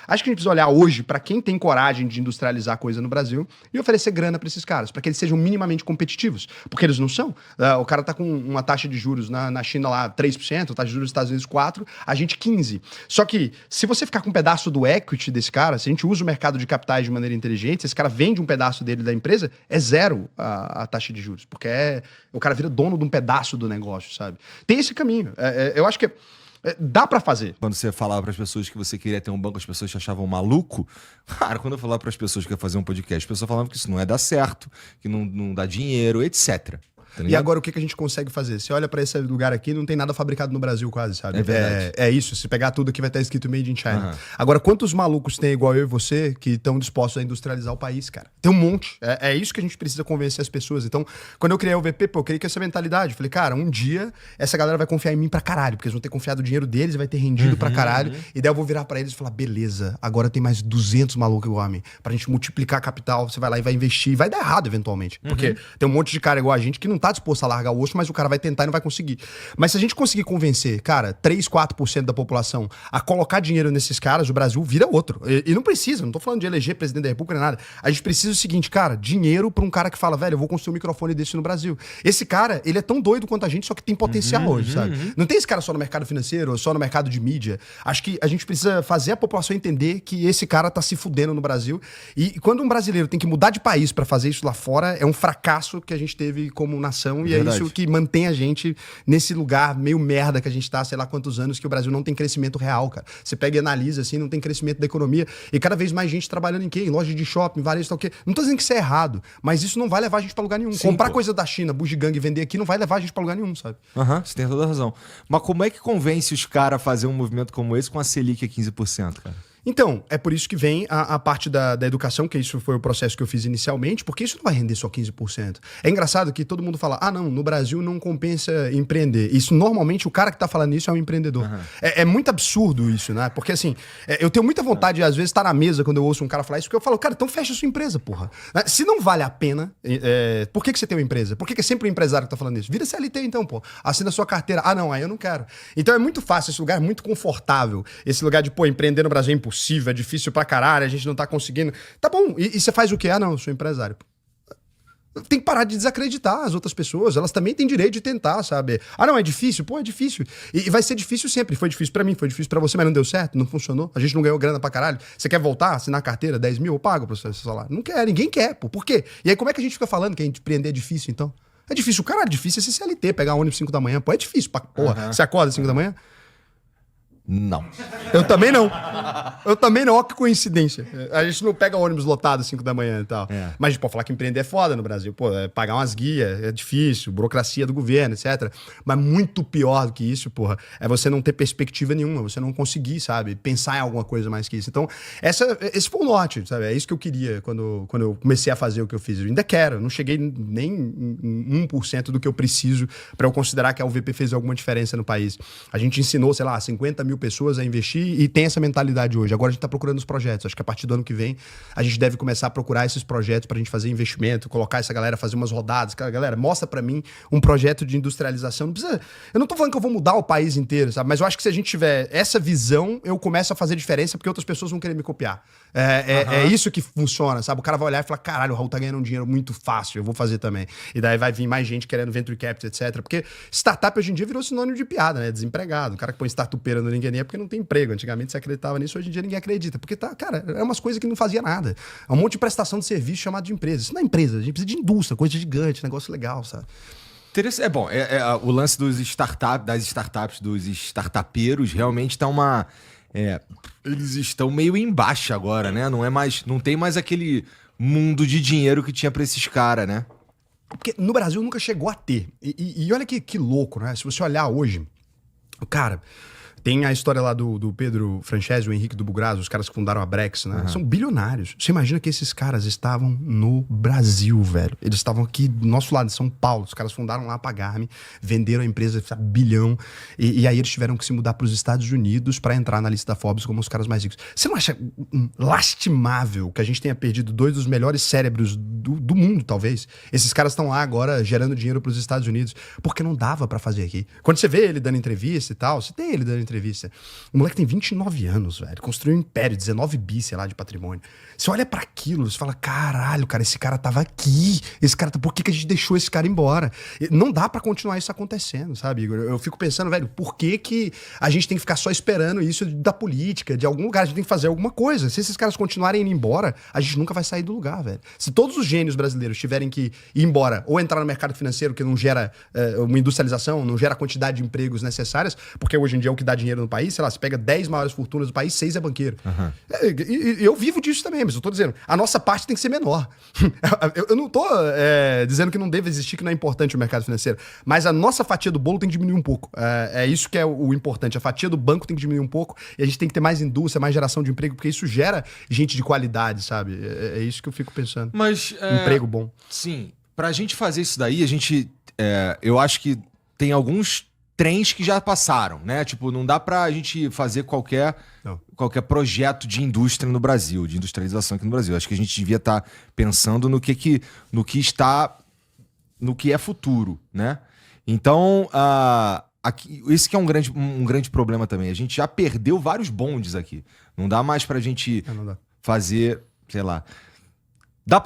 Acho que a gente precisa olhar hoje para quem tem coragem de industrializar coisa no Brasil e oferecer grana para esses caras, para que eles sejam minimamente competitivos, porque eles não são. O cara tá com uma taxa de juros na China lá 3%, taxa de juros nos Estados Unidos 4%, a gente 15%. Só que se você ficar com um pedaço do equity desse cara, se a gente usa o mercado de capitais de maneira inteligente, se esse cara vende um pedaço dele da empresa, é zero a taxa de juros, porque o cara vira dono de um pedaço do negócio, sabe? Tem esse caminho. Eu acho que dá pra fazer. Quando você falava para as pessoas que você queria ter um banco, as pessoas te achavam maluco. Cara, quando eu falava para as pessoas que ia fazer um podcast, as pessoas falavam que isso não ia dar certo, que não dá dinheiro, etc. E agora o que a gente consegue fazer? Você olha pra esse lugar aqui, não tem nada fabricado no Brasil quase, sabe? É verdade. É isso, se pegar tudo aqui vai estar escrito Made in China. Agora, quantos malucos tem igual eu e você que estão dispostos a industrializar o país, cara? Tem um monte. É isso que a gente precisa convencer as pessoas. Então, quando eu criei o VP, eu criei com essa mentalidade. Falei, cara, um dia essa galera vai confiar em mim pra caralho, porque eles vão ter confiado o dinheiro deles e vai ter rendido pra caralho. E daí eu vou virar pra eles e falar, beleza, agora tem mais 200 malucos igual a mim. Pra gente multiplicar a capital, você vai lá e vai investir. Vai dar errado eventualmente. Porque tem um monte de cara igual a gente que não tá disposto a largar o osso, mas o cara vai tentar e não vai conseguir. Mas se a gente conseguir convencer, cara, 3, 4% da população a colocar dinheiro nesses caras, o Brasil vira outro. E não precisa, não tô falando de eleger presidente da República nem nada. A gente precisa do seguinte, cara, dinheiro pra um cara que fala, velho, eu vou construir um microfone desse no Brasil. Esse cara, ele é tão doido quanto a gente, só que tem potencial hoje, sabe? Não tem esse cara só no mercado financeiro, ou só no mercado de mídia. Acho que a gente precisa fazer a população entender que esse cara tá se fudendo no Brasil. E quando um brasileiro tem que mudar de país pra fazer isso lá fora, é um fracasso que a gente teve como nação. E Verdade. é isso que mantém a gente nesse lugar meio merda que a gente tá, sei lá quantos anos, que o Brasil não tem crescimento real, cara. Você pega e analisa, assim, não tem crescimento da economia. E cada vez mais gente trabalhando em quê? Em loja de shopping, varejo, tal, o quê? Não tô dizendo que isso é errado, mas isso não vai levar a gente pra lugar nenhum. Sim, Comprar pô. coisa da China, bugiganga e vender aqui não vai levar a gente pra lugar nenhum, sabe? Você tem toda a razão. Mas como é que convence os caras a fazer um movimento como esse com a Selic a 15%, cara? Então, é por isso que vem a parte da educação, que isso foi o processo que eu fiz inicialmente, porque isso não vai render só 15%. É engraçado que todo mundo fala, não, no Brasil não compensa empreender. Isso, normalmente, o cara que tá falando isso é um empreendedor. É muito absurdo isso, né? Porque, assim, eu tenho muita vontade, às vezes, estar na mesa quando eu ouço um cara falar isso, porque eu falo, cara, então fecha a sua empresa, porra. Se não vale a pena, por que você tem uma empresa? Por que é sempre o empresário que tá falando isso? Vira CLT, então, pô. Assina a sua carteira. Não, aí eu não quero. Então, é muito fácil, esse lugar é muito confortável. Esse lugar de, empreender no Brasil é impossível, é difícil pra caralho, a gente não tá conseguindo. Tá bom, e você faz o quê? Não, eu sou empresário. Tem que parar de desacreditar as outras pessoas, elas também têm direito de tentar, sabe? Não, é difícil? Pô, é difícil. E vai ser difícil sempre. Foi difícil pra mim, foi difícil pra você, mas não deu certo, não funcionou. A gente não ganhou grana pra caralho. Você quer voltar, assinar a carteira, 10 mil, eu pago pro seu salário. Não quer, ninguém quer, pô. Por quê? E aí como é que a gente fica falando que a gente empreender é difícil, então? É difícil, cara, é difícil ser CLT, pegar ônibus 5 da manhã. Pô, é difícil, porra. Você acorda 5 da manhã? Não. Eu também não. Ó, que coincidência. A gente não pega ônibus lotado às 5 da manhã e tal. Mas a gente pode falar que empreender é foda no Brasil. Pô, pagar umas guias é difícil, burocracia do governo, etc. Mas muito pior do que isso, porra, é você não ter perspectiva nenhuma, você não conseguir, sabe, pensar em alguma coisa mais que isso. Então, esse foi o norte, sabe? É isso que eu queria quando eu comecei a fazer o que eu fiz. Eu ainda quero, não cheguei nem em 1% do que eu preciso pra eu considerar que a UVP fez alguma diferença no país. A gente ensinou, sei lá, 50 mil pessoas a investir e tem essa mentalidade hoje. Agora a gente tá procurando os projetos. Acho que a partir do ano que vem a gente deve começar a procurar esses projetos pra gente fazer investimento, colocar essa galera, fazer umas rodadas. Galera, mostra pra mim um projeto de industrialização. Não precisa... Eu não tô falando que eu vou mudar o país inteiro, sabe? Mas eu acho que se a gente tiver essa visão, eu começo a fazer diferença porque outras pessoas vão querer me copiar. É isso que funciona, sabe? O cara vai olhar e falar, caralho, o Raul tá ganhando um dinheiro muito fácil, eu vou fazer também. E daí vai vir mais gente querendo venture capital, etc. Porque startup hoje em dia virou sinônimo de piada, né? Desempregado. O cara que põe startupeira no LinkedIn é porque não tem emprego. Antigamente você acreditava nisso, hoje em dia ninguém acredita. Porque, cara, é umas coisas que não fazia nada. É um monte de prestação de serviço chamado de empresa. Isso não é empresa, a gente precisa de indústria, coisa gigante, negócio legal, sabe? É bom, o lance das startups, dos startupeiros, realmente tá eles estão meio em baixa agora, né? Não tem mais aquele mundo de dinheiro que tinha pra esses caras, né? Porque no Brasil nunca chegou a ter. E olha que louco, né? Se você olhar hoje, cara... Tem a história lá do Pedro Francesi, o Henrique do Bugraso, os caras que fundaram a Brex, né? São bilionários. Você imagina que esses caras estavam no Brasil, velho. Eles estavam aqui do nosso lado, em São Paulo. Os caras fundaram lá a Pagar-me, venderam a empresa a bilhão. E aí eles tiveram que se mudar para os Estados Unidos para entrar na lista da Forbes como os caras mais ricos. Você não acha lastimável que a gente tenha perdido 2 dos melhores cérebros do mundo, talvez? Esses caras estão lá agora gerando dinheiro para os Estados Unidos. Porque não dava para fazer aqui. Quando você vê ele dando entrevista e tal, você tem ele dando entrevista, entrevista. O moleque tem 29 anos, velho. Construiu um império, 19 bi, sei lá, de patrimônio. Você olha pra aquilo, você fala, caralho, cara, esse cara tava aqui. Por que a gente deixou esse cara embora? Não dá pra continuar isso acontecendo, sabe, Igor? Eu fico pensando, velho, por que a gente tem que ficar só esperando isso da política, de algum lugar? A gente tem que fazer alguma coisa. Se esses caras continuarem indo embora, a gente nunca vai sair do lugar, velho. Se todos os gênios brasileiros tiverem que ir embora ou entrar no mercado financeiro, que não gera uma industrialização, não gera a quantidade de empregos necessárias, porque hoje em dia é o que dá dinheiro no país, sei lá, você pega 10 maiores fortunas do país, 6 é banqueiro. Eu vivo disso também, mas eu tô dizendo, a nossa parte tem que ser menor. Eu não tô dizendo que não deve existir, que não é importante o mercado financeiro, mas a nossa fatia do bolo tem que diminuir um pouco. É isso que é o importante. A fatia do banco tem que diminuir um pouco e a gente tem que ter mais indústria, mais geração de emprego, porque isso gera gente de qualidade, sabe? É isso que eu fico pensando. Mas, emprego bom. Sim, pra gente fazer isso daí, eu acho que tem alguns trens que já passaram, né? Tipo, não dá pra gente fazer qualquer projeto de indústria no Brasil, de industrialização aqui no Brasil. Acho que a gente devia estar pensando no que é futuro, né? Então, esse que é um grande problema também. A gente já perdeu vários bondes aqui. Não dá mais pra gente fazer, sei lá... Dá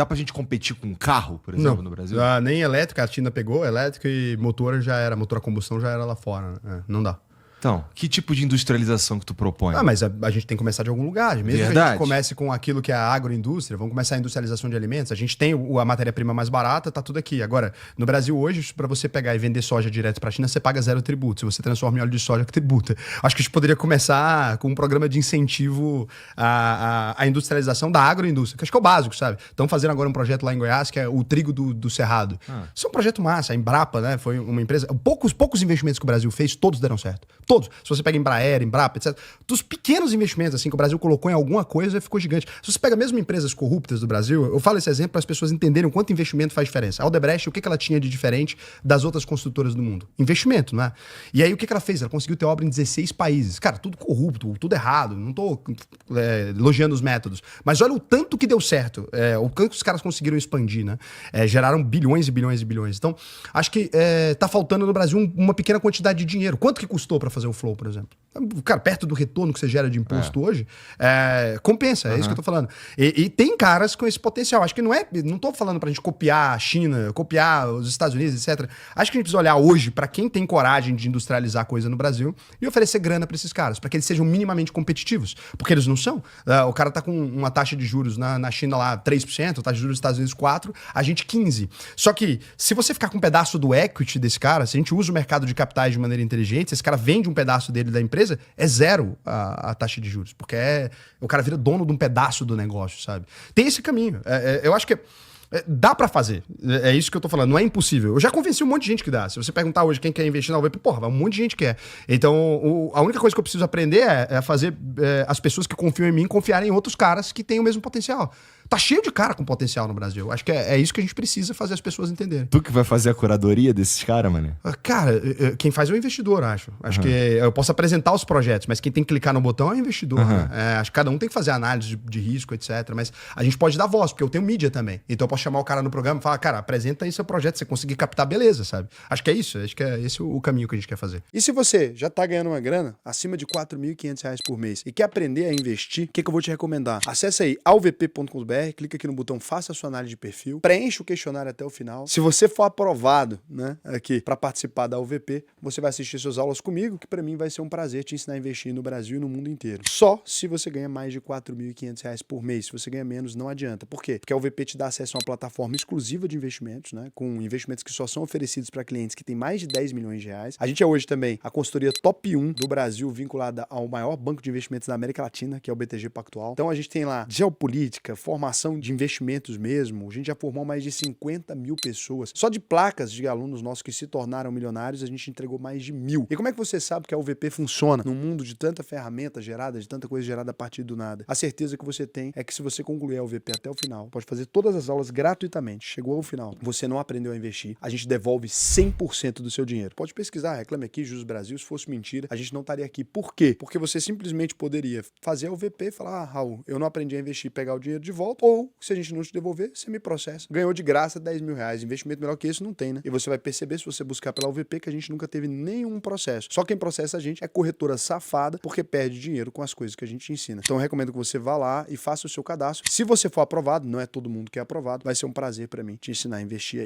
pra gente competir com um carro, por exemplo, no Brasil? Nem elétrica, a China pegou, elétrica e motor a combustão já era lá fora. Né? Não dá. Então, que tipo de industrialização que tu propõe? Mas a gente tem que começar de algum lugar. Mesmo que a gente comece com aquilo que é a agroindústria, vamos começar a industrialização de alimentos. A gente tem a matéria-prima mais barata, tá tudo aqui. Agora, no Brasil hoje, para você pegar e vender soja direto para a China, você paga 0 tributo. Se você transforma em óleo de soja, que tributa. Acho que a gente poderia começar com um programa de incentivo à industrialização da agroindústria, que acho que é o básico, sabe? Estão fazendo agora um projeto lá em Goiás, que é o trigo do Cerrado. Isso é um projeto massa. A Embrapa, né, foi uma empresa... Poucos investimentos que o Brasil fez, todos deram certo. Todos. Se você pega Embraer, Embrapa, etc. Dos pequenos investimentos assim, que o Brasil colocou em alguma coisa, ficou gigante. Se você pega mesmo empresas corruptas do Brasil, eu falo esse exemplo para as pessoas entenderem o quanto investimento faz diferença. A Odebrecht, o que ela tinha de diferente das outras construtoras do mundo? Investimento, não é? E aí o que ela fez? Ela conseguiu ter obra em 16 países. Cara, tudo corrupto, tudo errado. Não tô elogiando os métodos. Mas olha o tanto que deu certo. O quanto os caras conseguiram expandir, né? Geraram bilhões e bilhões e bilhões. Então, acho que tá faltando no Brasil uma pequena quantidade de dinheiro. Quanto que custou para fazer o Flow, por exemplo? Cara, perto do retorno que você gera de imposto hoje, compensa, é isso que eu tô falando. E tem caras com esse potencial. Acho que não tô falando pra gente copiar a China, copiar os Estados Unidos, etc. Acho que a gente precisa olhar hoje pra quem tem coragem de industrializar coisa no Brasil e oferecer grana pra esses caras, pra que eles sejam minimamente competitivos. Porque eles não são. O cara tá com uma taxa de juros na China lá 3%, taxa de juros dos Estados Unidos 4%, a gente 15%. Só que se você ficar com um pedaço do equity desse cara, se a gente usa o mercado de capitais de maneira inteligente, se esse cara vende um pedaço dele da empresa, é zero a taxa de juros, porque o cara vira dono de um pedaço do negócio, sabe? Tem esse caminho. Eu acho que dá pra fazer. É isso que eu tô falando. Não é impossível. Eu já convenci um monte de gente que dá. Se você perguntar hoje quem quer investir na UVP, porra, um monte de gente quer. Então, a única coisa que eu preciso aprender é fazer as pessoas que confiam em mim confiarem em outros caras que têm o mesmo potencial. Tá cheio de cara com potencial no Brasil. Acho que é isso que a gente precisa fazer as pessoas entenderem. Tu que vai fazer a curadoria desses caras, mano? Cara, quem faz é o investidor, acho. Acho que eu posso apresentar os projetos, mas quem tem que clicar no botão é o investidor. Né? Acho que cada um tem que fazer análise de risco, etc. Mas a gente pode dar voz, porque eu tenho mídia também. Então eu posso chamar o cara no programa e falar, cara, apresenta aí seu projeto, se você conseguir captar, beleza, sabe? Acho que é isso. Acho que é esse o caminho que a gente quer fazer. E se você já tá ganhando uma grana acima de R$4.500 por mês e quer aprender a investir, o que eu vou te recomendar? Acesse aí alvp.com.br, clica aqui no botão faça a sua análise de perfil, preenche o questionário até o final. Se você for aprovado, né, aqui para participar da UVP, você vai assistir suas aulas comigo, que para mim vai ser um prazer te ensinar a investir no Brasil e no mundo inteiro. Só se você ganha mais de R$4.500 por mês. Se você ganha menos, não adianta. Por quê? Porque a UVP te dá acesso a uma plataforma exclusiva de investimentos, né, com investimentos que só são oferecidos para clientes que têm mais de 10 milhões de reais. A gente é hoje também a consultoria top 1 do Brasil, vinculada ao maior banco de investimentos da América Latina, que é o BTG Pactual. Então a gente tem lá geopolítica, formação de investimentos mesmo. A gente já formou mais de 50 mil pessoas. Só de placas de alunos nossos que se tornaram milionários, a gente entregou mais de 1.000. E como é que você sabe que a UVP funciona num mundo de tanta ferramenta gerada, de tanta coisa gerada a partir do nada? A certeza que você tem é que se você concluir a UVP até o final, pode fazer todas as aulas gratuitamente. Chegou ao final, você não aprendeu a investir, a gente devolve 100% do seu dinheiro. Pode pesquisar, reclame aqui, Juros Brasil. Se fosse mentira, a gente não estaria aqui. Por quê? Porque você simplesmente poderia fazer a UVP e falar, Raul, eu não aprendi a investir, pegar o dinheiro de volta, ou se a gente não te devolver, você me processa. Ganhou de graça 10 mil reais. Investimento melhor que esse não tem, né? E você vai perceber, se você buscar pela UVP, que a gente nunca teve nenhum processo. Só quem processa a gente é corretora safada, porque perde dinheiro com as coisas que a gente ensina. Então eu recomendo que você vá lá e faça o seu cadastro. Se você for aprovado, não é todo mundo que é aprovado, vai ser um prazer pra mim te ensinar a investir aí.